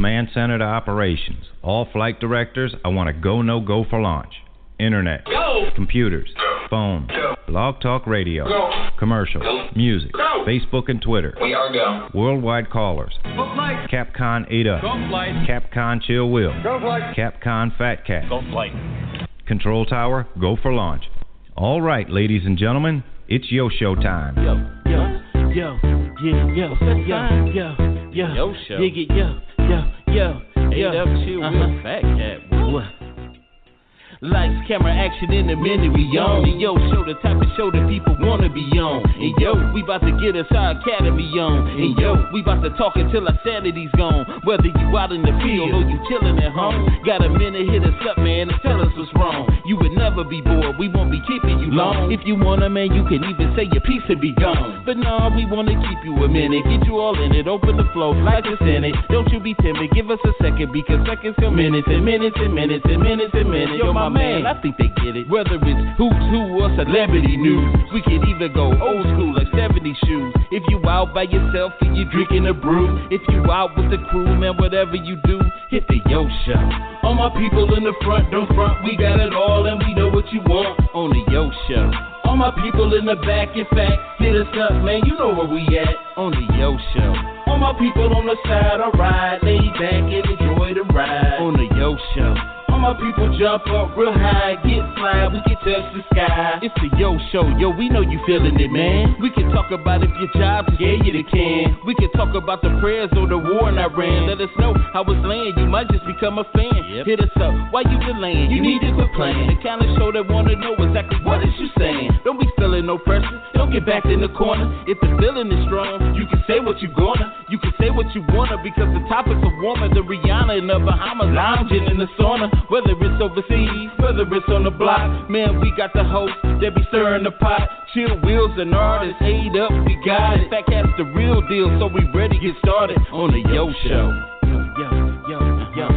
command-centered operations. All flight directors, I want to go, no go for launch. Internet, go. Computers, go. Phone, go. Blog Talk Radio, go. Commercials, go. Music, go. Facebook and Twitter. We are go. Worldwide callers. Go flight. Capcom 8-Up. Go flight. Capcom Chill Will. Go flight. Capcom Fat Cat. Go flight. Control Tower, go for launch. All right, ladies and gentlemen, it's Yo Show time. Yo, yo, yo, yeah, yo, yo, yo, yo, Yo Show. Dig it, yo, yo, yo, yo. 8-Up Chill Will, Fat Cat. What? Lights, camera, action in the minute we on. And yo, show the type of show that people wanna be on. And yo, we about to get us our academy on. And yo, we about to talk until our sanity's gone. Whether you out in the field or you chillin' at home, got a minute, hit us up, man, and tell us what's wrong. You would never be bored, we won't be keeping you long. If you wanna, man, you can even say your piece and be gone. But no, we wanna keep you a minute, get you all in it, open the flow, like a Senate. Don't you be timid, give us a second, because seconds come minutes and minutes and minutes and minutes and minutes. Yo, my man, I think they get it. Whether it's who's who or celebrity news, we could even go old school like 70 shoes. If you out by yourself and you drinking a brew, if you out with the crew, man, whatever you do, hit the Yo Show. All my people in the front, don't front, we got it all and we know what you want on the Yo Show. All my people in the back, in fact, hit us up, man, you know where we at on the Yo Show. All my people on the side, alright, lay back and enjoy the ride on the Yo Show. All my people jump up real high, get fly, we can touch the sky. It's the Yo Show, yo, we know you feeling it, man. We can talk about if your job scared you to can. We can talk about the prayers or the war in Iran. Let us know how it's laying, you might just become a fan. Hit us up, why you delaying? You need to quit playing. The kind of show that wanna know exactly what is you saying. Don't be feeling no pressure, don't get back in the corner. If the feeling is strong, you can say what you gonna. You can say what you wanna, because the topics are warmer than Rihanna in the Bahamas, lounging in the sauna. Whether it's overseas, whether it's on the block, man, we got the host that be stirring the pot. Chill Wheels and artists, 8-Up, we got it. Fat Cat's the real deal, so we ready to get started on the Yo Show. Yo, yo, yo, yo,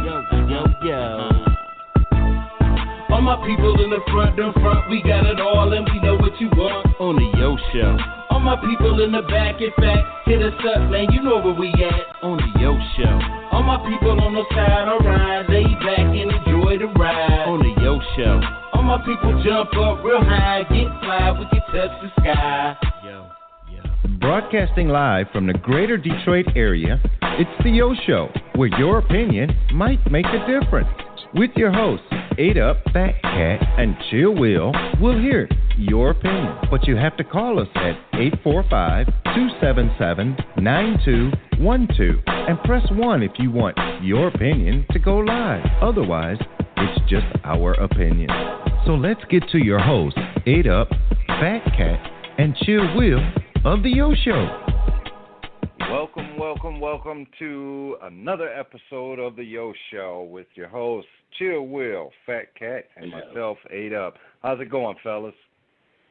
yo, yo, yo. All my people in the front, we got it all and we know what you want on the Yo Show. All my people in the back, in fact, hit us up, man, you know where we at on the Yo Show. All my people on the side, alright, lay back and enjoy the ride on the Yo Show. All my people jump up real high, get fly, we can touch the sky. Yo, yo. Broadcasting live from the greater Detroit area, it's the Yo Show, where your opinion might make a difference. With your hosts, 8-Up, Fat Cat, and Chill Will, we'll hear your opinion. But you have to call us at 845-277-9212 and press 1 if you want your opinion to go live. Otherwise, it's just our opinion. So let's get to your hosts, 8-Up, Fat Cat, and Chill Will of the Yo Show. Welcome to another episode of the Yo Show with your hosts, Chill Will, Fat Cat, and myself, 8-Up. How's it going, fellas?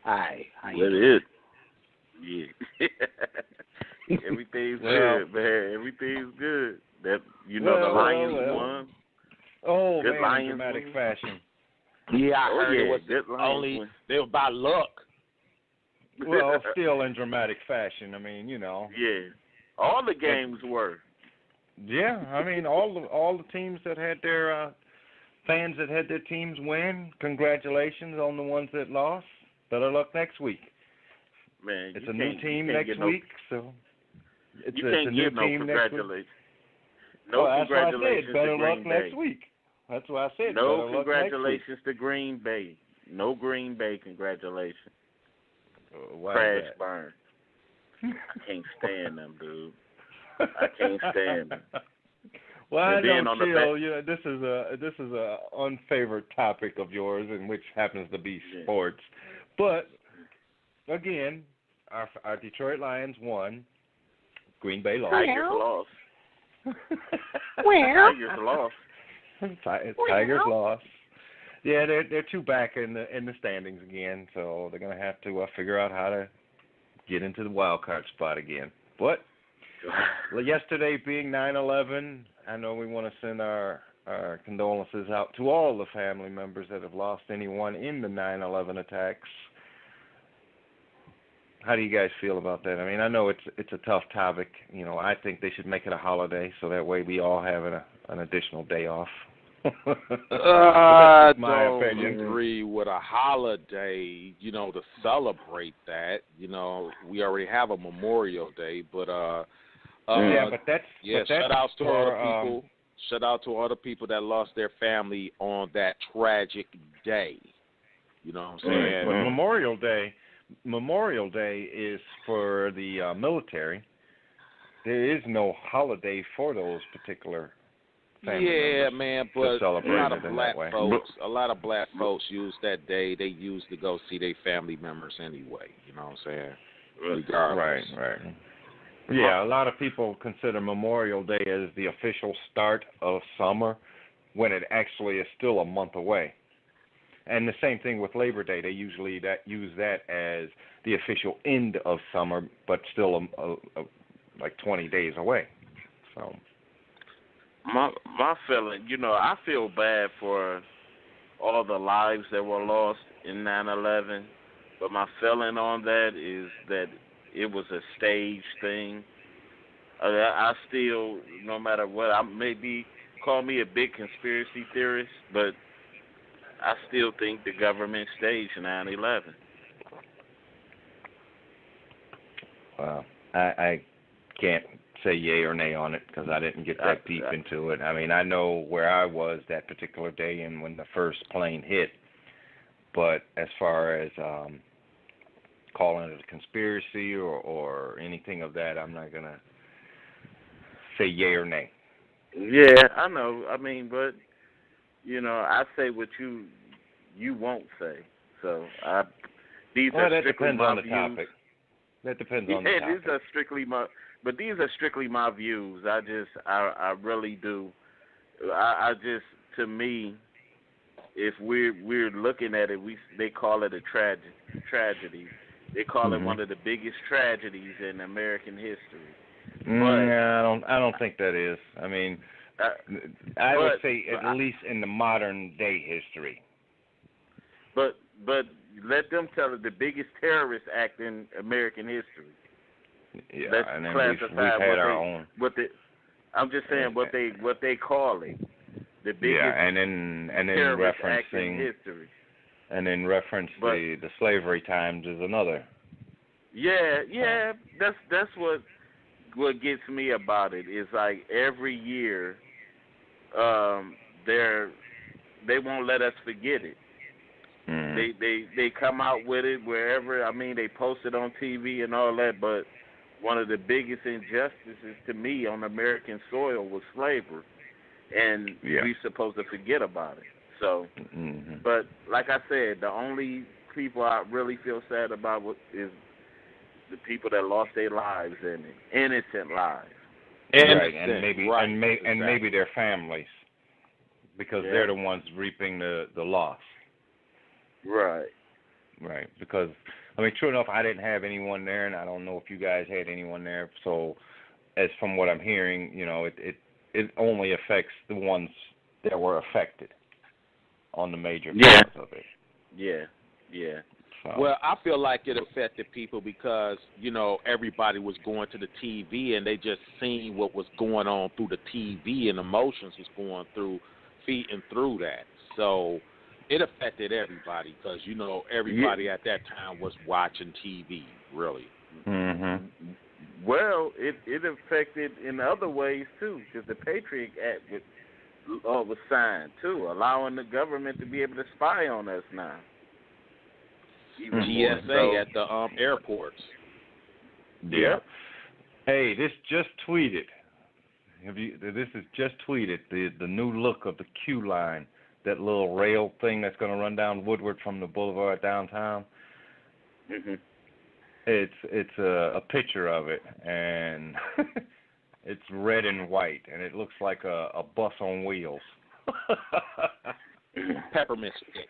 Hi. It is. Yeah. Everything's good, man. Everything's good. That the Lions won. Oh, good man, Lions in dramatic won. fashion. Yeah, I heard it was only they were by luck. Well, still in dramatic fashion. I mean, you know. Yeah. All the games were. Yeah, I mean, all the teams that had their fans that had their teams win. Congratulations on the ones that lost. Better luck next week. Man, it's a new team next week, so it's a new team next week. No congratulations Better to Green luck Bay. next week. That's what I said. No congratulations to Green Bay. No Green Bay congratulations. Crash burn. I can't stand them, dude. I can't stand them. Well, I know, Chill. This is a unfavored topic of yours, in which happens to be sports. But again, our Detroit Lions won. Green Bay lost. Tigers lost. Tigers lost. Tigers lost. Yeah, they're two back in the standings again, so they're gonna have to figure out how to get into the wild card spot again. But yesterday being 9/11, I know we want to send our condolences out to all the family members that have lost anyone in the 9/11 attacks. How do you guys feel about that? I mean, I know it's a tough topic. You know, I think they should make it a holiday so that way we all have an additional day off. I don't agree with a holiday, you know, to celebrate that. You know, we already have a Memorial Day, but shout out to all the people. Shout out to all the people that lost their family on that tragic day. You know what I'm saying? But Memorial Day is for the military. There is no holiday for those particular family members. Man, but a lot of black folks use that day. They use to go see their family members anyway. You know what I'm saying? Regardless. Right. Yeah, a lot of people consider Memorial Day as the official start of summer when it actually is still a month away. And the same thing with Labor Day. They usually use that as the official end of summer, but still like 20 days away. So my feeling, you know, I feel bad for all the lives that were lost in 9/11, but my feeling on that is that it was a staged thing. I still, no matter what, I maybe call me a big conspiracy theorist, but I still think the government staged 9/11. Well, I can't say yay or nay on it because I didn't get that deep into it. I mean, I know where I was that particular day and when the first plane hit, but as far as calling it a conspiracy or anything of that, I'm not going to say yay or nay. Yeah, I know. I mean, but, you know, I say what you won't say. So these are strictly my views. Topic. That depends on the topic. These are strictly my views. I really do. I just, to me, if we're looking at it, they call it a tragedy. They call it one of the biggest tragedies in American history. Yeah, I don't think that is. I mean, I would say at least in the modern day history. But let them tell it the biggest terrorist act in American history. Yeah, let's and then classify we've had our own. I'm just saying what they call it. The biggest and then terrorist referencing act in history. And then reference the slavery times is another. Yeah, that's what gets me about it. Is like every year, they won't let us forget it. They come out with it wherever. I mean, they post it on TV and all that. But one of the biggest injustices to me on American soil was slavery, and we're supposed to forget about it. So, but like I said, the only people I really feel sad about is the people that lost their lives in it, innocent lives. Right, and maybe their families, because they're the ones reaping the loss. Right. Right, because I mean, true enough, I didn't have anyone there, and I don't know if you guys had anyone there. So, as from what I'm hearing, you know, it only affects the ones that were affected on the major parts of it. Yeah. So. Well, I feel like it affected people because, you know, everybody was going to the TV and they just seen what was going on through the TV and emotions was going through, feeding through that. So it affected everybody because, you know, everybody at that time was watching TV, really. Well, it affected in other ways, too, because the Patriot Act was signed, too, allowing the government to be able to spy on us now. GSA at the airports. Yeah. Hey, this just tweeted. This is just tweeted, the new look of the Q line, that little rail thing that's going to run down Woodward from the boulevard downtown. It's a picture of it, and it's red and white, and it looks like a bus on wheels. Peppermint stick.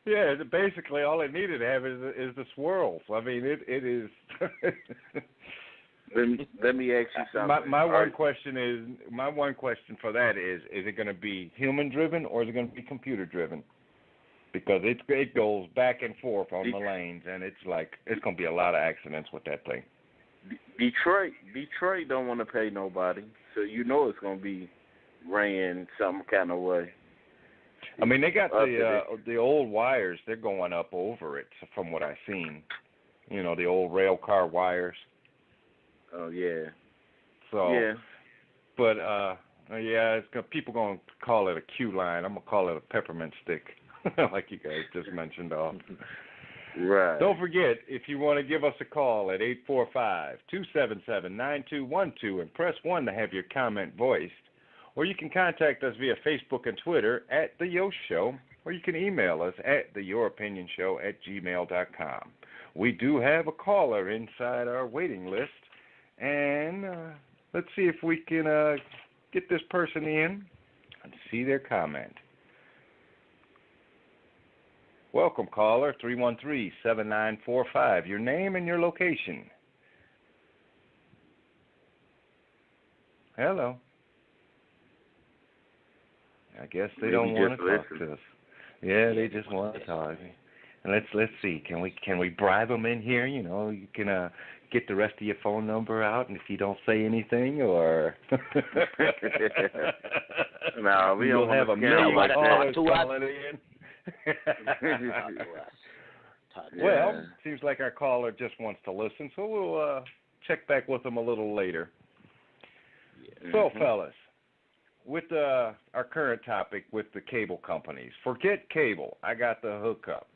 Yeah, basically all it needed to have is the swirls. I mean, it is. Let me ask you something. My one question for that is it going to be human driven or is it going to be computer driven? because it goes back and forth on the lanes, and it's going to be a lot of accidents with that thing. Detroit don't want to pay nobody, so you know it's going to be ran some kind of way. I mean, they got the old wires. They're going up over it, from what I've seen. You know, the old rail car wires. Oh yeah. So. Yeah. But people gonna call it a Q line. I'm gonna call it a peppermint stick, like you guys just mentioned. Right. Don't forget, if you want to give us a call at 845-277-9212 and press 1 to have your comment voiced, or you can contact us via Facebook and Twitter at The Yost Show, or you can email us at theyouropinionshow@gmail.com. We do have a caller inside our waiting list, and let's see if we can get this person in and see their comment. Welcome, caller, 313-7945. Your name and your location. Hello. I guess they don't want to talk to us. Yeah, they just want to talk. And let's see. Can we bribe them in here? You know, you can get the rest of your phone number out, and if you don't say anything, or no, we don't have a million callers calling in. Well, seems like our caller just wants to listen, so we'll check back with them a little later. So, fellas, with our current topic with the cable companies, forget cable. I got the hookup.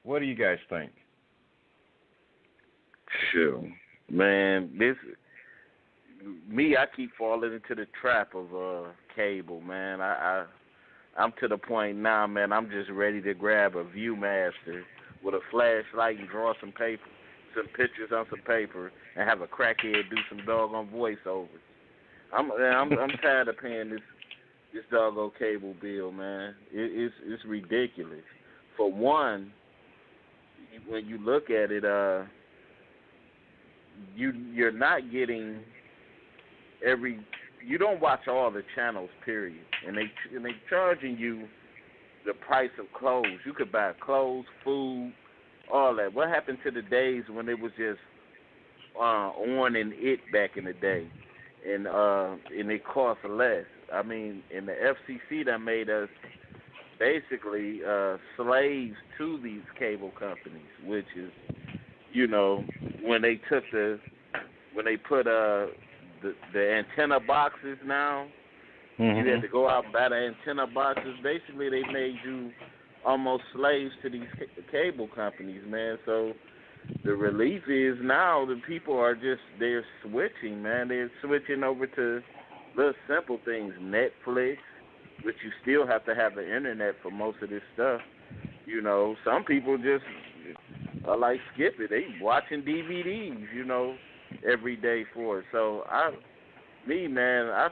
What do you guys think? Sure, man. I keep falling into the trap of cable, man. I'm to the point now, man. I'm just ready to grab a ViewMaster with a flashlight and draw some pictures on some paper, and have a crackhead do some doggone voiceovers. I'm tired of paying this doggone cable bill, man. It's ridiculous. For one, when you look at it, you're not getting you don't watch all the channels, period. And they charging you the price of clothes. You could buy clothes, food, all that. What happened to the days when it was just on and it back in the day, and it cost less? I mean, in the FCC that made us basically slaves to these cable companies, which is, you know, when they put the antenna boxes now, you had to go out and buy the antenna boxes. Basically, they made you almost slaves to these cable companies, man. So the relief is now the people they're switching, man. They're switching over to little simple things, Netflix, which you still have to have the internet for most of this stuff. You know, some people just like skip it. They watching DVDs, you know, every day for it. So I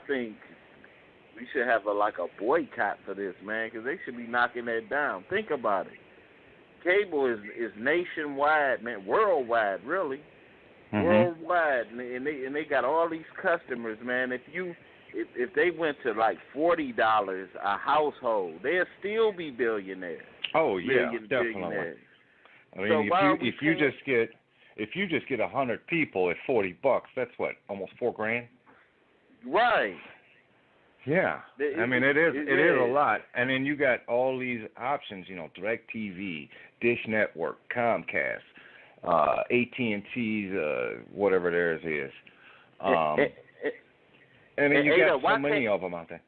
think we should have a boycott for this, man, because they should be knocking that down. Think about it. Cable is nationwide, man, worldwide, really, worldwide, and they got all these customers, man. If they went to like $40 a household, they'll still be billionaires. Oh yeah, definitely. I mean, so if you just get 100 people at $40, that's what, almost $4,000. Right. Yeah. I mean, it is a lot. And then you got all these options, you know, DirecTV, Dish Network, Comcast, AT&T's, whatever theirs is. And then you got so many of them out there.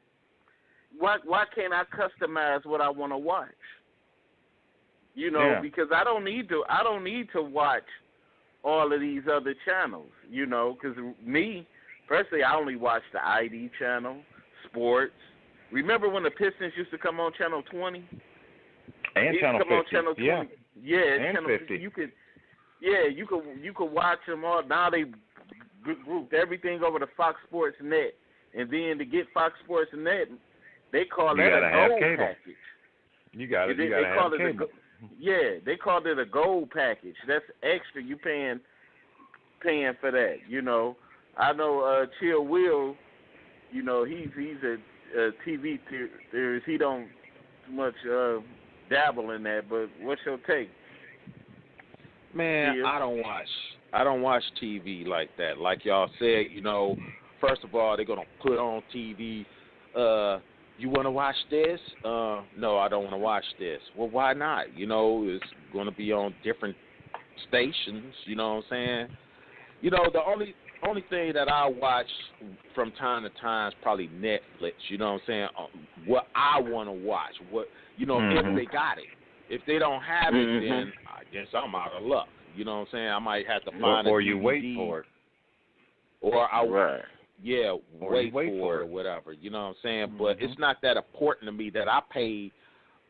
Why can't I customize what I want to watch? You know, because I don't need to watch all of these other channels, you know, because personally, I only watch the ID channel, sports. Remember when the Pistons used to come on Channel 20? And Channel 50. On Channel 20. Yeah. Yeah, and Channel 50. You could watch them all. Now they grouped everything over to Fox Sports Net, and then to get Fox Sports Net, they call that a gold package. You got to have cable. They called it a gold package. That's extra. You paying for that. You know, I know Chill Will. You know, he's a TV theorist. He don't much dabble in that, but what's your take? Man, Yeah. I don't watch TV like that. Like y'all said, first of all, they're gonna put on TV. You want to watch this? No, I don't want to watch this. Well, why not? It's going to be on different stations. You know what I'm saying? The only thing that I watch from time to time is probably Netflix. You know what I'm saying? What I want to watch. What if they got it. If they don't have it, then I guess I'm out of luck. You know what I'm saying? I might have to find or a DVD, you wait for it. Or I right. Yeah, or wait for it or whatever. You know what I'm saying? But it's not that important to me that I pay.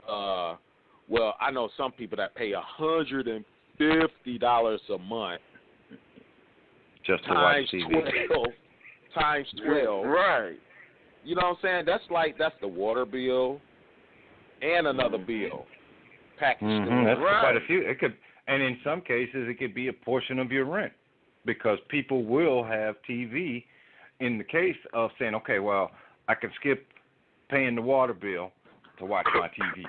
Well, I know some people that pay $150 a month just to watch TV. Times 12. Right. You know what I'm saying? That's the water bill and another bill packaged together. That's Right. quite a few. It could, and in some cases, it could be a portion of your rent, because people will have TV. In the case of saying, okay, well, I can skip paying the water bill to watch my TV,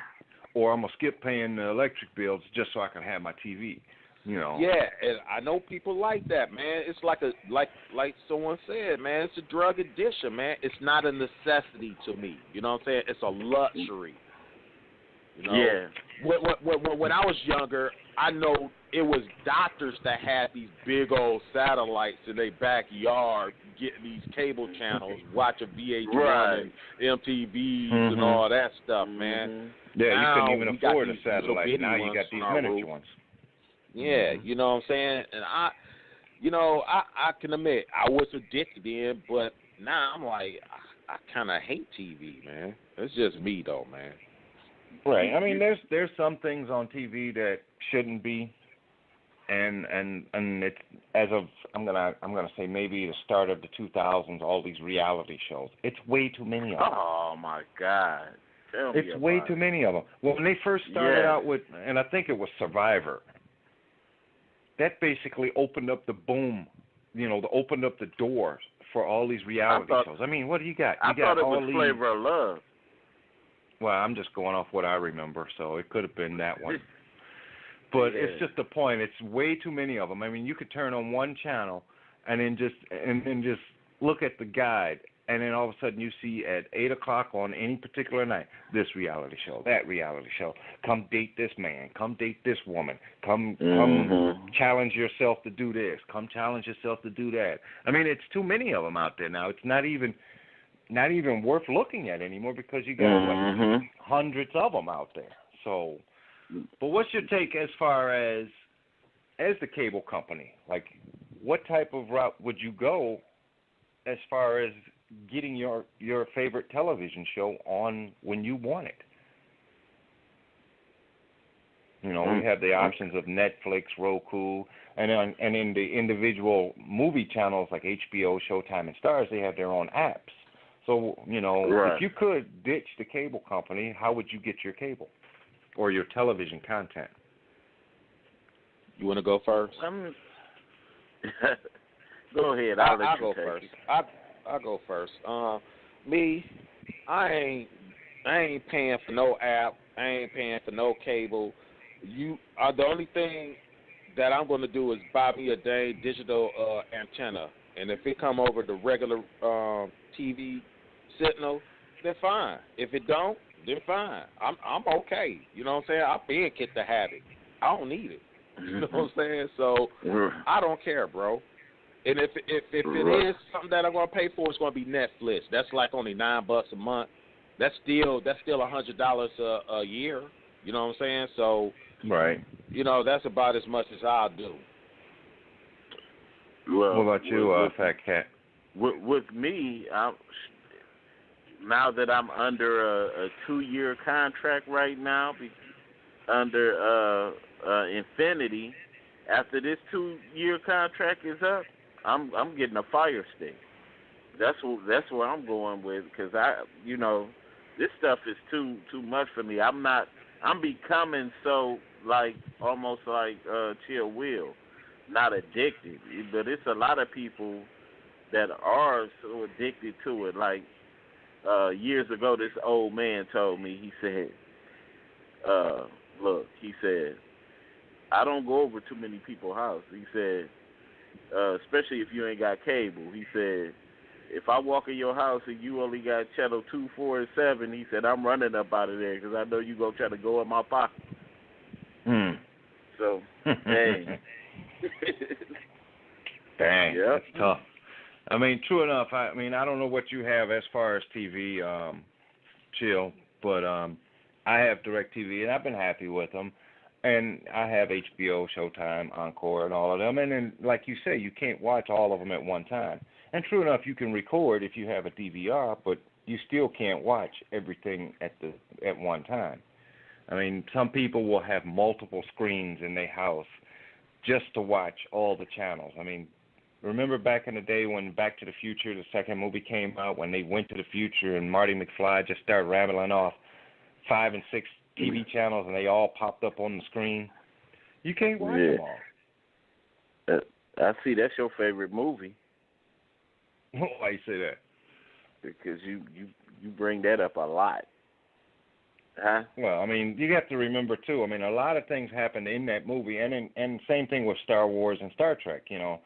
or I'm gonna skip paying the electric bills just so I can have my TV. Yeah, and I know people like that, man. It's like someone said, man. It's a drug addiction, man. It's not a necessity to me. You know what I'm saying? It's a luxury. Yeah. When I was younger, I know it was doctors that had these big old satellites in their backyard, getting these cable channels, watching VH1 and MTVs and all that stuff, man. Yeah, now, you couldn't even afford a these satellite. Now you got these miniature ones. Yeah, you know what I'm saying? And I can admit I was addicted in, but now I'm like, I kind of hate TV, man. It's just me, though, man. Right. I mean, there's some things on TV that shouldn't be, and it's I'm gonna say maybe the start of the 2000s. All these reality shows. It's way too many of them. Oh my God. It's way too many of them. Well, when they first started out with, and I think it was Survivor, that basically opened up the boom, opened up the doors for all these reality shows. I mean, what do you got? I thought it was Flavor of Love. Well, I'm just going off what I remember, so it could have been that one. But it's just the point. It's way too many of them. I mean, you could turn on one channel and then just look at the guide, and then all of a sudden you see at 8 o'clock on any particular night, this reality show, that reality show. Come date this man. Come date this woman. Come challenge yourself to do this. Come challenge yourself to do that. I mean, it's too many of them out there now. It's not even worth looking at anymore, because you got hundreds of them out there. So, but what's your take as far as the cable company? Like, what type of route would you go as far as getting your favorite television show on when you want it? We have the options of Netflix, Roku, and in the individual movie channels like HBO, Showtime, and Starz, they have their own apps. So, if you could ditch the cable company, how would you get your cable or your television content? You want to go first? Go ahead. I'll go first. I'll go first. Me, I ain't paying for no app. I ain't paying for no cable. The only thing that I'm going to do is buy me a dang digital antenna, and if it come over the regular TV signal, then fine. If it don't, then fine. I'm okay. You know what I'm saying? I've been kicked the habit. I don't need it. You know what I'm saying? So I don't care, bro. And if it is something that I'm gonna pay for, it's gonna be Netflix. That's like only $9 a month. That's still $100 a year. You know what I'm saying? So right. That's about as much as I'll do. Well, what about you, Fat Cat? With me, now that I'm under a 2-year contract right now, under Infinity, after this 2-year contract is up, I'm getting a Fire Stick. That's where I'm going with, because this stuff is too much for me. I'm becoming so almost like Chill Will, not addicted, but it's a lot of people that are so addicted to it. Like years ago, this old man told me, he said, look, he said, I don't go over too many people's house. He said, especially if you ain't got cable. He said, if I walk in your house and you only got channel 2, 4, and 7, he said, I'm running up out of there because I know you going to try to go in my pocket. So, hey. Dang, yep. That's tough. I mean, true enough, I don't know what you have as far as TV, Chill, but I have DirecTV, and I've been happy with them. And I have HBO, Showtime, Encore, and all of them. And then, like you say, you can't watch all of them at one time. And true enough, you can record if you have a DVR, but you still can't watch everything at one time. I mean, some people will have multiple screens in their house just to watch all the channels. I mean, remember back in the day when Back to the Future, the second movie came out, when they went to the future and Marty McFly just started rambling off 5 and 6 TV channels and they all popped up on the screen? You can't watch them all. I see that's your favorite movie. Why you say that? Because you bring that up a lot. Huh? Well, I mean, you have to remember, too, I mean, a lot of things happened in that movie, and same thing with Star Wars and Star Trek, you know.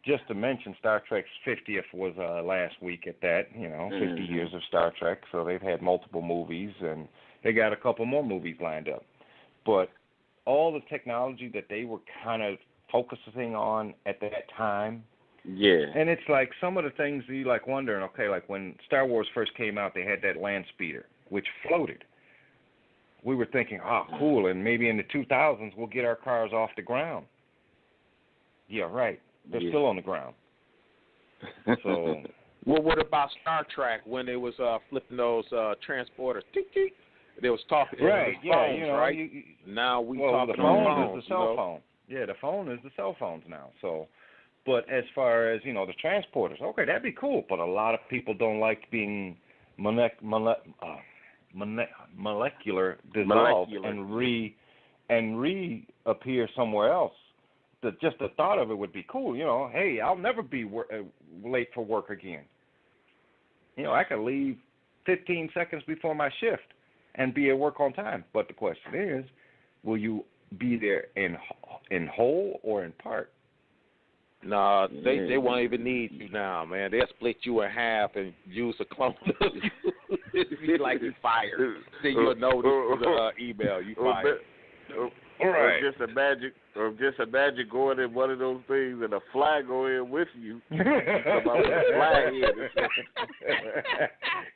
Just to mention, Star Trek's 50th was last week at that, 50 years of Star Trek, so they've had multiple movies, and they got a couple more movies lined up. But all the technology that they were kind of focusing on at that time, yeah. And it's like some of the things you like wondering, okay, like when Star Wars first came out, they had that land speeder, which floated. We were thinking, oh, cool, and maybe in the 2000s we'll get our cars off the ground. Yeah, right. They're still on the ground. So, well, what about Star Trek when they was flipping those transporters? They was talking right, to phones, yeah, right? Now we talking the phone on phones, is the cell phone. Yeah, the phone is the cell phones now. So, but as far as the transporters, okay, that'd be cool. But a lot of people don't like being molecular dissolved and reappear somewhere else. Just the thought of it would be cool. Hey, I'll never be late for work again. I could leave 15 seconds before my shift and be at work on time. But the question is, will you be there in whole or in part? No, they won't even need you now, man. They'll split you in half and use a clone of you. It'd be like you fired. Then you'll know the email you fired. Right. Or just imagine going in one of those things and a flag go in with you. Come out with a flag in.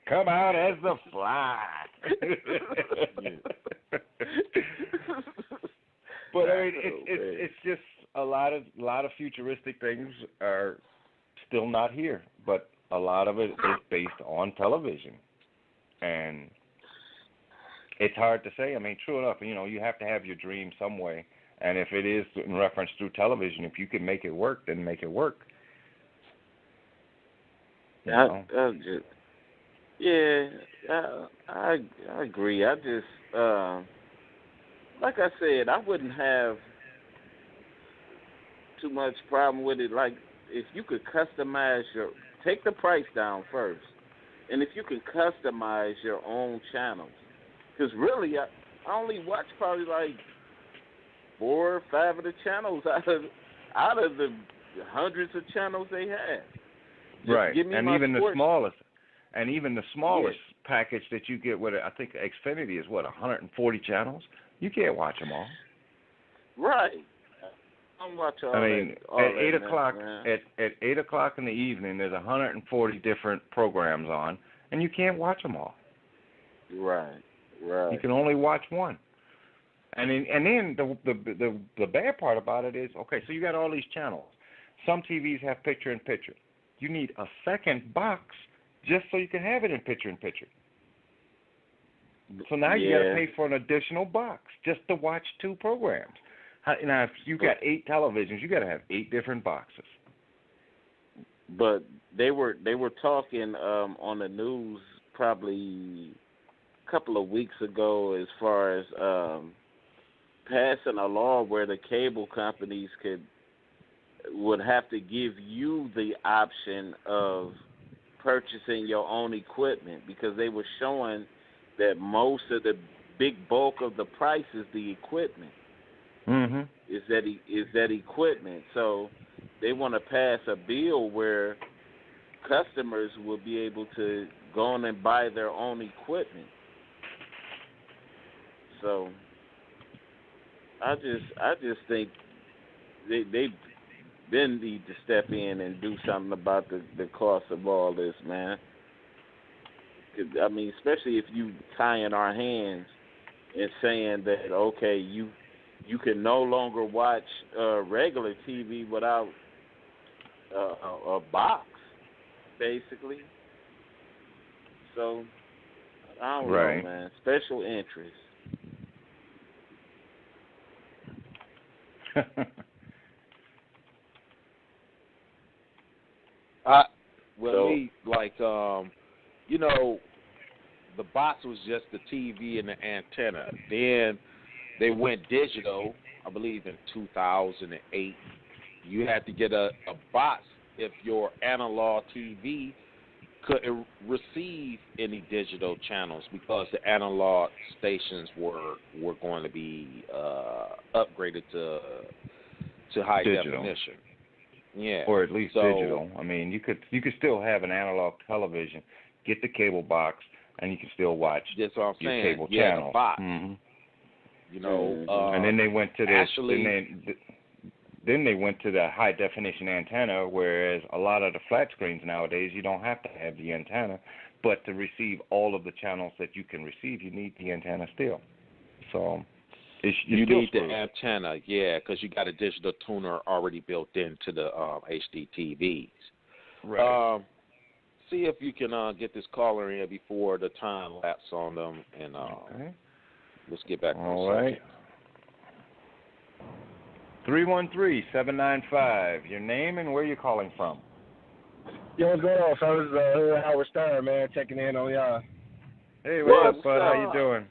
Come out as the fly. But I mean, it's just a lot of futuristic things are still not here, but a lot of it is based on television, and it's hard to say. I mean, true enough, you have to have your dream some way, and if it is in reference through television, if you can make it work, then make it work. I agree. I just, like I said, I wouldn't have too much problem with it. Like, if you could customize take the price down first, and if you can customize your own channels, because really, I only watch probably like 4 or 5 of the channels out of the hundreds of channels they have. Right, and even the smallest package that you get with it, I think Xfinity is 140 channels. You can't watch them all. Right. I'm watching all at 8 o'clock at 8 o'clock in the evening, there's 140 different programs on, and you can't watch them all. Right. You can only watch one. And then the bad part about it is, okay, so you got all these channels. Some TVs have picture-in-picture. You need a second box just so you can have it in picture-in-picture. So now you got to pay for an additional box just to watch 2 programs. Now, if you got 8 televisions, you got to have 8 different boxes. But they were talking on the news probably a couple of weeks ago as far as passing a law where the cable companies would have to give you the option of purchasing your own equipment, because they were showing that most of the big bulk of the price is the equipment. Mm-hmm. Is that equipment? So they want to pass a bill where customers will be able to go on and buy their own equipment. So I just think they then need to step in and do something about the cost of all this, man. I mean, especially if you tying our hands and saying that, okay, you can no longer watch regular TV without a box, basically. So I don't know, man. Special interest. The box was just the TV and the antenna. Then they went digital, I believe, in 2008. You had to get a box if your analog TV couldn't receive any digital channels because the analog stations were going to be upgraded to high definition. Yeah, or at least digital. I mean, you could still have an analog television, get the cable box, and you can still watch your cable channel. The box. Mm-hmm. And then they went to this. Then they went to the high definition antenna, whereas a lot of the flat screens nowadays you don't have to have the antenna, but to receive all of the channels that you can receive, you need the antenna still. So you need the antenna, because you got a digital tuner already built into the HD TVs. Right. See if you can get this caller in before the time lapse on them, and let's get back on all right. 313-795. Your name and where you're calling from. Yo, what's going on, fellas? Howard Stern, man, checking in on y'all. Hey, what's up, bud? How you doing?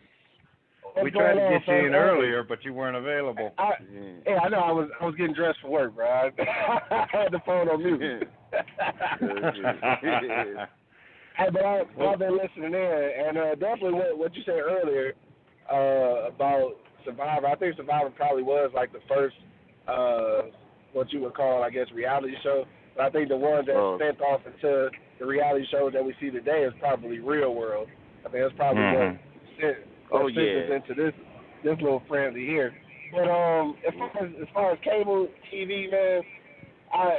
We tried to get you in earlier, but you weren't available. I know. I was getting dressed for work, bro. I had the phone on mute. Hey, but I've been listening in, and definitely what you said earlier about Survivor. I think Survivor probably was like the first, what you would call, I guess, reality show. But I think the one that spent off into the reality shows that we see today is probably Real World. I think that's probably what sent us into this little frenzy here. But as far as cable TV, man, I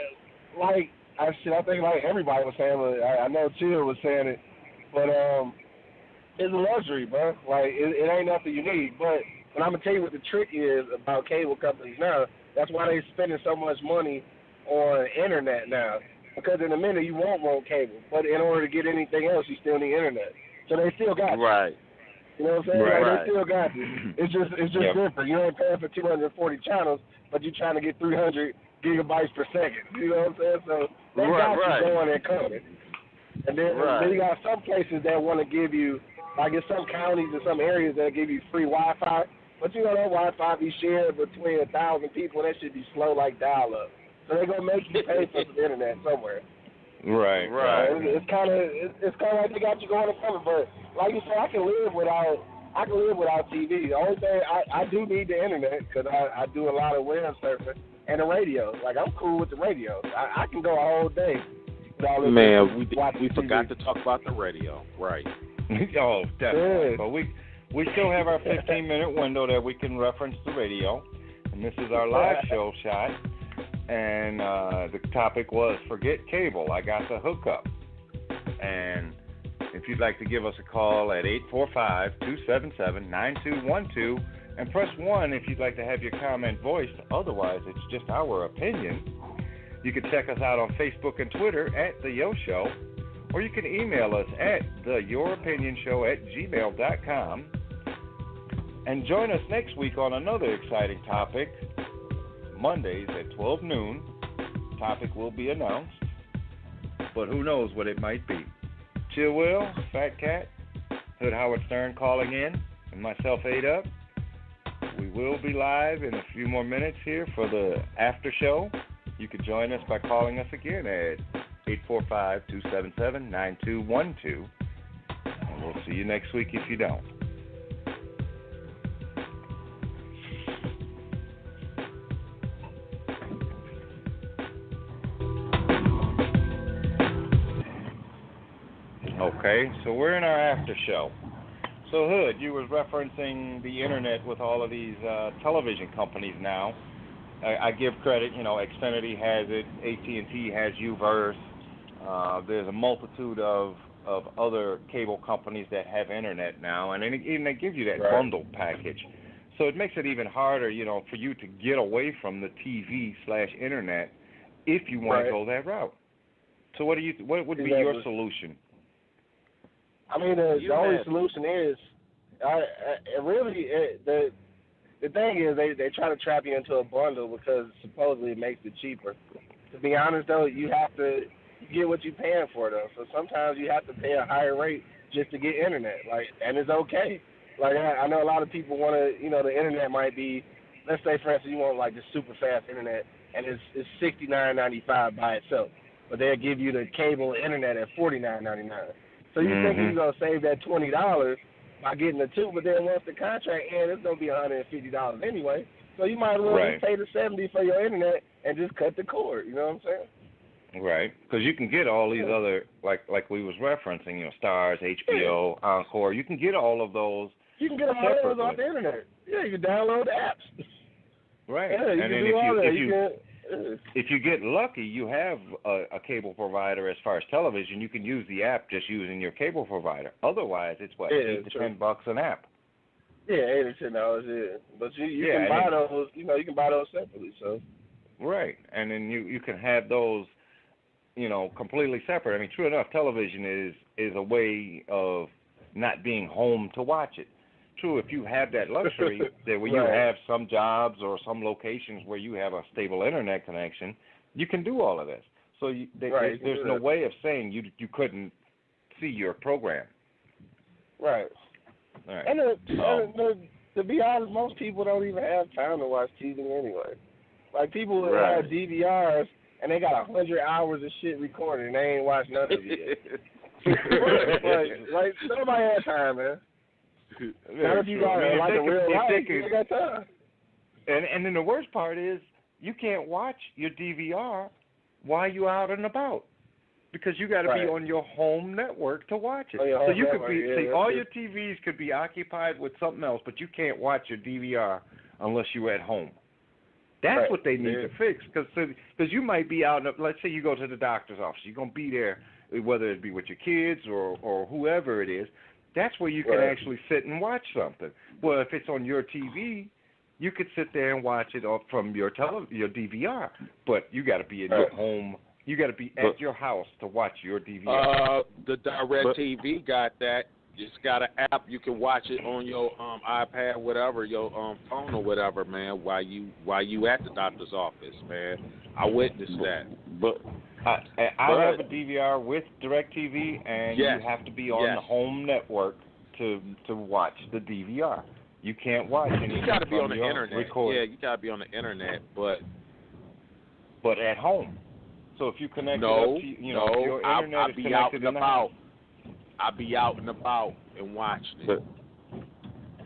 think like everybody was saying, but I know Chill was saying it, but it's a luxury, bro. Like it ain't nothing you need. But I'm gonna tell you what the trick is about cable companies now. That's why they're spending so much money on internet now. Because in a minute you won't want cable, but in order to get anything else, you still need internet. So they still got you. Right. You know what I'm saying? Right. Like, they still got you. It's just different. You ain't paying for 240 channels, but you're trying to get 300 gigabytes per second. You know what I'm saying? So they got you going and coming. And then you got some places that want to give you, like in some counties and some areas that give you free Wi-Fi. But you know that Wi-Fi be shared between 1,000 people, and that should be slow like dial-up. So they're gonna make you pay for some internet somewhere. Right. It's kind of like they got you going and coming, but like you said, I can live without TV. The only thing I do need the internet because I do a lot of web surfing and the radio. Like I'm cool with the radio. I can go a whole day without listening. Man, we forgot to talk about the radio, right? Oh, definitely. Yeah. But we still have our 15-minute window that we can reference the radio, and this is our live show shot. And the topic was forget cable. I got the hookup. And if you'd like to give us a call at 845-277-9212 and press 1 if you'd like to have your comment voiced. Otherwise, it's just our opinion. You can check us out on Facebook and Twitter at The Yo Show, or you can email us at theyouropinionshow@gmail.com. And join us next week on another exciting topic. Mondays at 12 noon. Topic will be announced, but who knows what it might be. Chill Will, Fat Cat, Hood Howard Stern calling in, and myself, A-Dub. We will be live in a few more minutes here for the after show. You can join us by calling us again at 845-277-9212. And we'll see you next week if you don't. Okay, so we're in our after show. So Hood, you was referencing the internet with all of these television companies now. I give credit, Xfinity has it, AT&T has UVerse. There's a multitude of other cable companies that have internet now, and they give you that bundle package. So it makes it even harder, for you to get away from the TV/internet if you want to go that route. So what would be your solution? I mean, the only solution is, the thing is they try to trap you into a bundle because supposedly it makes it cheaper. To be honest, though, you have to get what you're paying for, though. So sometimes you have to pay a higher rate just to get internet, and it's okay. I know a lot of people want to, the internet might be, let's say, for instance, you want the super fast internet, and it's $69.95 by itself, but they'll give you the cable internet at $49.99. So you think you're gonna save that $20 by getting the two, but then once the contract ends, it's gonna be $150 anyway. So you might as well just pay the $70 for your internet and just cut the cord. You know what I'm saying? Right, because you can get all these other, like we was referencing, Stars, HBO, Encore. You can get all of those. You can get all of those off the internet. Yeah, you can download the apps. Right, yeah, you and can then do all that. If you get lucky, you have a cable provider as far as television. You can use the app just using your cable provider. Otherwise, it's $8 to $10 an app. Yeah, $8 to $10. Yeah, but you can buy those. You can buy those separately. So. Right, and then you can have those, completely separate. I mean, true enough, television is a way of not being home to watch it. True, if you have that luxury that where you have some jobs or some locations where you have a stable internet connection, you can do all of this. So there's no way of saying you couldn't see your program. Right. All right. And to be honest, most people don't even have time to watch TV anyway. People that have DVRs and they got 100 hours of shit recorded and they ain't watched none of it yet. Nobody has time, man. Not if you got a real life, you got time. And then the worst part is you can't watch your DVR while you're out and about because you got to be on your home network to watch it. So you could be all your TVs could be occupied with something else, but you can't watch your DVR unless you're at home. That's what they need to fix because you might be out. Let's say you go to the doctor's office, you're gonna be there, whether it be with your kids or whoever it is. That's where you can actually sit and watch something. Well, if it's on your TV, you could sit there and watch it from your DVR. But you got to be in your home. You got to be at your house to watch your DVR. The DirecTV got that. It's got an app. You can watch it on your iPad, whatever, your phone or whatever, man. While you at the doctor's office, man. I witnessed that. But I have a DVR with DirecTV, and you have to be on the home network to watch the DVR. You can't watch anything. You got to be on the internet. Record. Yeah, you got to be on the internet, but at home. So if you connect your internet I'll is be connected out and in the about. house. I'll be out and about and watching it.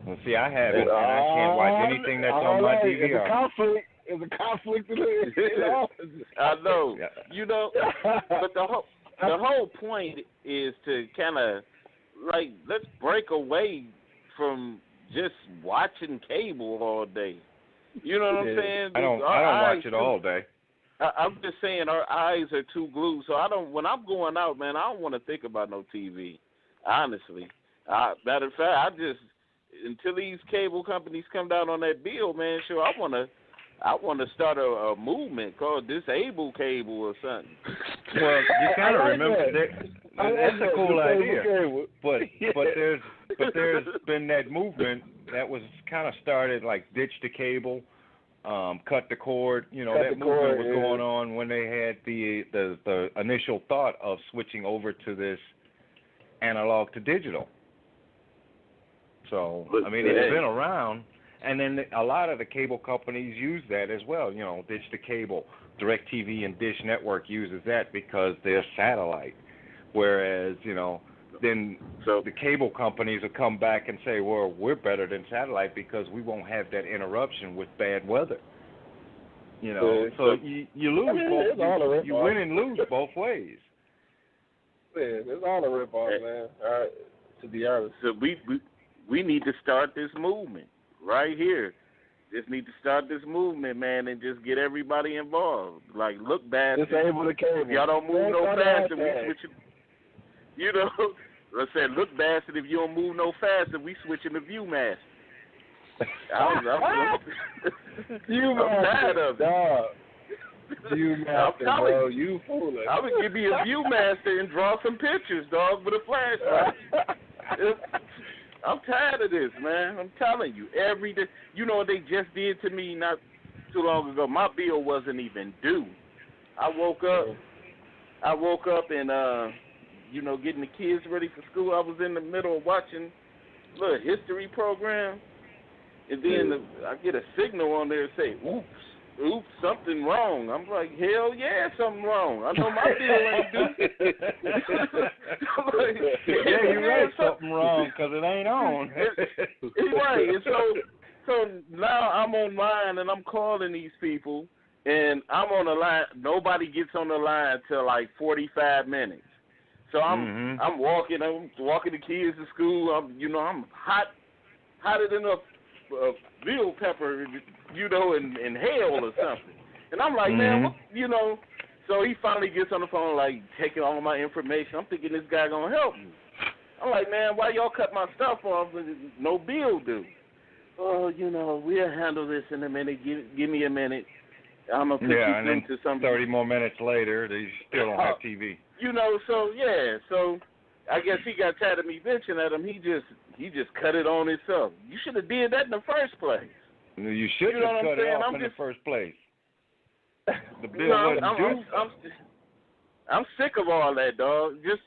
Well, see, I have it, and I can't watch anything that's on my DVR. It's a conflict. I know. But the whole point is to kind of let's break away from just watching cable all day. You know what I'm saying? I don't watch it all day. I'm just saying our eyes are too glued. So when I'm going out, man, I don't want to think about no TV. Honestly, matter of fact, until these cable companies come down on that bill, man, sure, I want to start a movement called Disabled Cable or something. Well, you kind of remember that's a cool idea, but there's been that movement that was kind of started like Ditch the Cable, Cut the Cord. That movement was going on when they had the initial thought of switching over to this analog to digital. So I mean, it's been around. And then a lot of the cable companies use that as well. Ditch the Cable, DirecTV and Dish Network uses that because they're satellite. Whereas, then the cable companies will come back and say, well, we're better than satellite because we won't have that interruption with bad weather. So you lose both. You win and lose both ways. then. It's all a ripoff, man. All right, to be honest. So we need to start this movement right here. Just need to start this movement, man, and just get everybody involved. Like, look, bastard. Disable the cable. If y'all don't move no faster, we switching. You know, I said, look, bastard, if you don't move no faster, we switching to Viewmaster. I'm tired of it. Dog. Viewmaster, bro. You foolish. I would give me a Viewmaster and draw some pictures, dog, with a flashlight. I'm tired of this, man. I'm telling you, every day. You know what they just did to me not too long ago? My bill wasn't even due. I woke up and, you know, getting the kids ready for school. I was in the middle of watching a little history program, and then I get a signal on there say, oops, something wrong. I'm like, hell yeah, something wrong. I know my bill ain't due. Like, yeah, you're right, something wrong, because it ain't on. It's right. And so now I'm online, and I'm calling these people, and I'm on the line. Nobody gets on the line till like 45 minutes. So I'm walking the kids to school. I'm hotter than a veal pepper, you know, in hell or something. And I'm like, man, what, you know. So he finally gets on the phone, like, taking all my information. I'm thinking this guy going to help me. I'm like, man, why y'all cut my stuff off and no bill due? Oh, you know, we'll handle this in a minute. Give me a minute. I'm going to put you and through to something. 30 more minutes later, they still don't have TV. You know, so I guess he got tired of me bitching at him. He just cut it on himself. You should have did that in the first place. You should have cut it off in the first place. The bill wasn't due. I'm sick of all that, dog. Just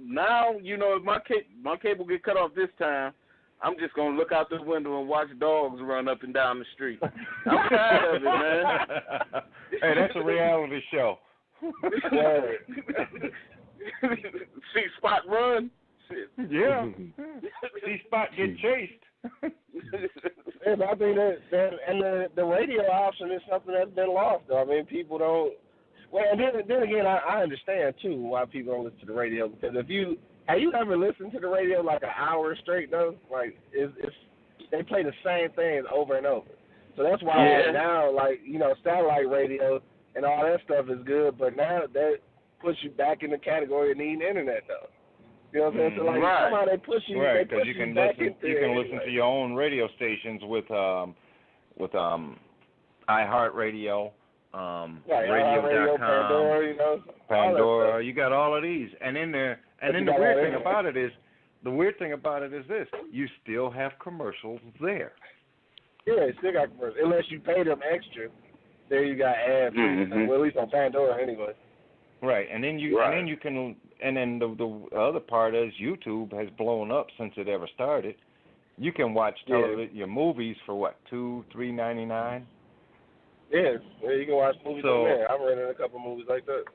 now, you know, if my cable get cut off this time, I'm just gonna look out the window and watch dogs run up and down the street. I'm tired of it, man. Hey, that's a reality show. See Spot run? Shit. Yeah. See Spot get chased. Yeah, but I think that the radio option is something that's been lost, though. I mean, people don't. Well, and then again, I understand too why people don't listen to the radio, because have you ever listened to the radio like an hour straight though? Like it's they play the same things over and over. So that's why now, like, you know, satellite radio and all that stuff is good, but now that puts you back in the category of needing internet though. You know what I'm saying? So like somehow they push you, right? Because you can listen to your own radio stations with iHeartRadio, Radio.com, Pandora, you know, Pandora. You got all of these, and in there, and then the weird thing about it is this: you still have commercials there. Yeah, you still got commercials unless you pay them extra. There you got ads, well, at least on Pandora anyway. Right, and then you can. And then the other part is YouTube has blown up since it ever started. You can watch your movies for what, $2-3.99? Yeah, you can watch movies on there. I've rented a couple movies like that.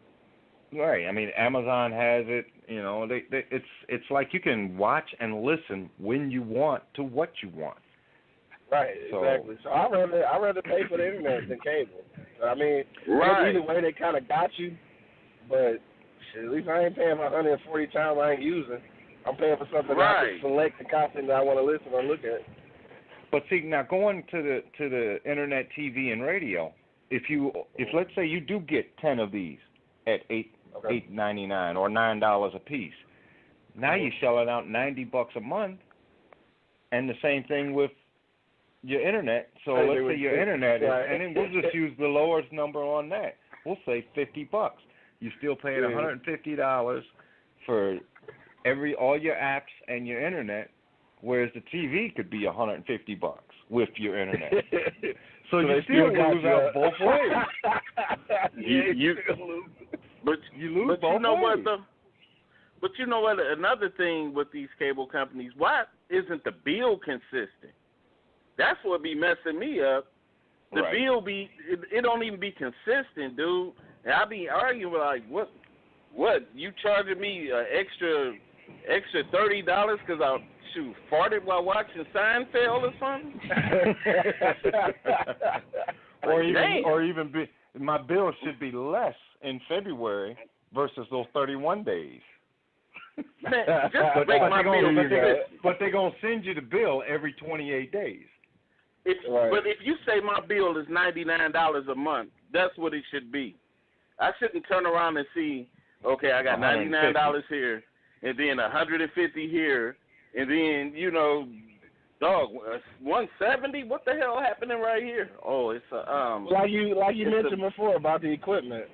Right. I mean, Amazon has it. You know, it's like you can watch and listen when you want to what you want. Right. Exactly. So I'd rather pay for the internet than cable. I mean, either way they kind of got you, but. At least I ain't paying my 140 times I ain't using. I'm paying for something that I can select the content that I want to listen or look at. But see, now going to the internet, TV, and radio, if let's say you do get 10 of these at $8.99 or $9 a piece, now you're shelling out $90 a month, and the same thing with your internet. So let's say your internet, and then we'll just use the lowest number on that. We'll say $50. You're still paying $150 for all your apps and your internet, whereas the TV could be $150 with your internet. So you still lose out both ways. You lose both ways. But you know what? Another thing with these cable companies, why isn't the bill consistent? That's what be messing me up. The bill it don't even be consistent, dude. And I be arguing like, what? You charging me extra $30 because I farted while watching Seinfeld or something? or even my bill should be less in February versus those 31 days. Man, just to make my bill. But they're going to send you the bill every 28 days. But if you say my bill is $99 a month, that's what it should be. I shouldn't turn around and see, okay, I got $99 here, and then $150 here, and then, you know, dog, $170? What the hell happening right here? Oh, it's like you mentioned before about the equipment.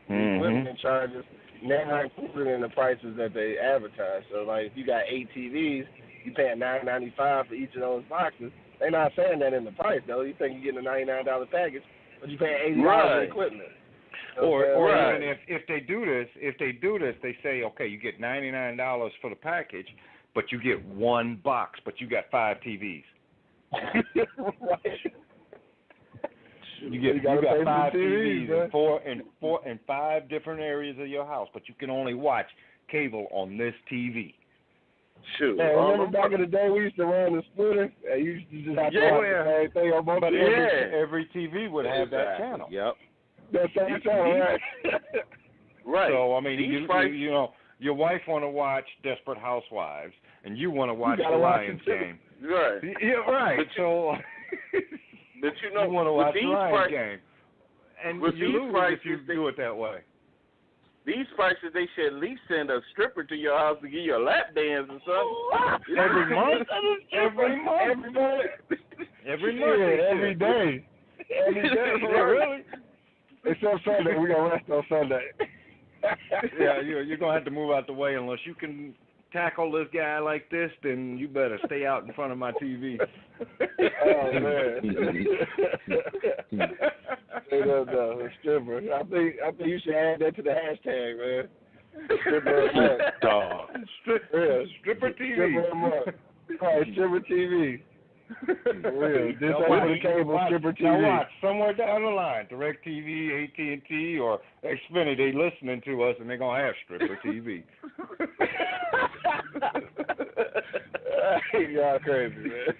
The equipment charges now are included in the prices that they advertise. So, like, if you got 8 TVs, you paying $9.95 for each of those boxes. They're not saying that in the price, though. You think you're getting a $99 package, but you're paying $80 for equipment. Or even if they do this, they say, okay, you get $99 for the package, but you get one box, but you got 5 TVs. You got 5 TVs in 5 different areas of your house, but you can only watch cable on this TV. Shoot. Hey, remember back in the day we used to run the splitter? You used to just have to watch the same thing on both TVs. Every TV would have that channel. Yep. That same channel, right? Right. So, I mean, you know, your wife want to watch Desperate Housewives, and you want to watch the Lions game. Right. Yeah, right. But you know, you want to watch the Lions game. And with you lose if you do it that way. These prices, they should at least send a stripper to your house to give you a lap dance or something. Every month? Every day. Yeah, really? Except Sunday. We're going to rest on Sunday. Yeah, you're going to have to move out the way unless you can tackle this guy like this, then you better stay out in front of my TV. Oh, man. No, stripper. I think you should add that to the hashtag, man. Stripper. Stripper TV. Right, stripper TV. Real. Disable cable, stripper TV. Now watch, somewhere down the line, DirecTV, AT&T, or Xfinity, they listening to us, and they're going to have stripper TV. Y'all crazy, man.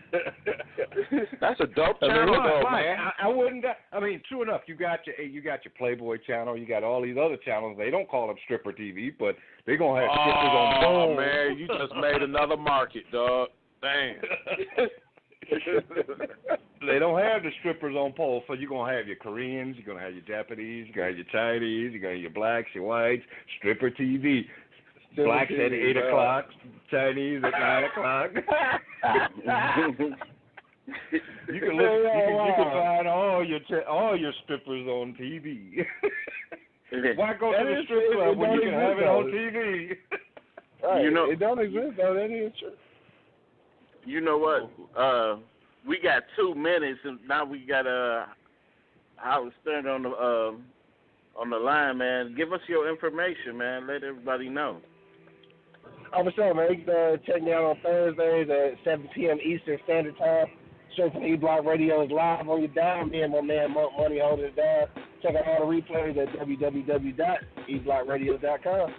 That's a dope channel, though, man. I wouldn't. I mean, true enough. You got your Playboy channel. You got all these other channels. They don't call them stripper TV, but they're gonna have strippers on phone. Oh man, you just made another market, dog. Damn. They don't have the strippers on pole, so you're gonna have your Koreans, you're gonna have your Japanese, you're gonna have your Chinese, you're gonna have your blacks, your whites, stripper TV. Blacks at 8 o'clock, Chinese at 9 o'clock. You can find all your strippers on TV. Why go to the strip club when you can have it on TV? Right. You know, it don't exist though. That is true. You know what? We got 2 minutes, and now we got Howard Stern on the line, man. Give us your information, man. Let everybody know. For sure, man. You can check me out on Thursdays at 7 p.m. Eastern Standard Time. Straight from E-Block Radio is live on your dial. Me and my man Money holding it down. Check out all the replays at www.eblockradio.com.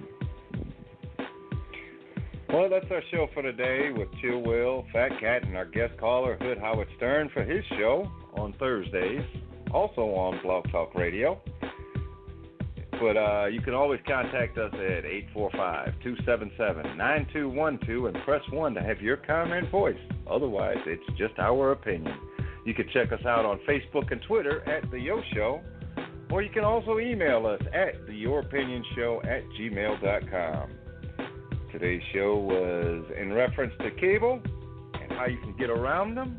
Well, that's our show for today with Chill Will, Fat Cat, and our guest caller, Hood Howard Stern, for his show on Thursdays, also on Blog Talk Radio. But you can always contact us at 845-277-9212 and press 1 to have your comment voiced. Otherwise, it's just our opinion. You can check us out on Facebook and Twitter at The Yo Show, or you can also email us at theyouropinionshow@gmail.com. Today's show was in reference to cable and how you can get around them,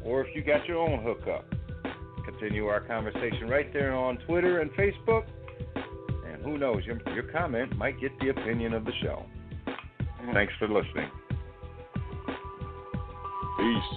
or if you got your own hookup. Continue our conversation right there on Twitter and Facebook. Who knows, your comment might get the opinion of the show. Thanks for listening. Peace.